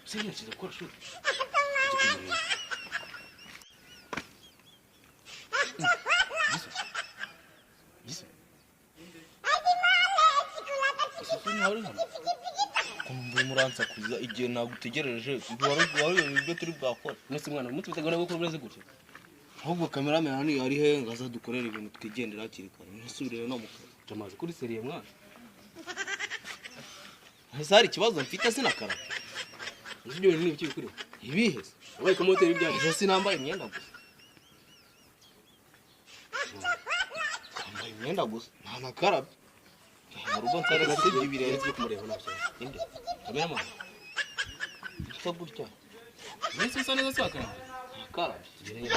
Serious gukora shoot. Muransa kuza igihe nagutegereje wari ibyo turi bwakora nese mwana mutu bitegura gukora ureze gutyo ahubwo cameraman ni ari he ngaza dukorera ibintu twigendera hakiri kare ntusubire no mukara jamaze kuri serie mwana Hazari kibazo mfite sinakara ibyo ni ibiki bikuri ibihe wabaye ku moteri byaje sinambaye imyenda gusa imyenda gusa nta nakara Rugo nsare gasibye ibirere byo kumureba nabyo inde kamera cyo gutya nese sana zasakara karabye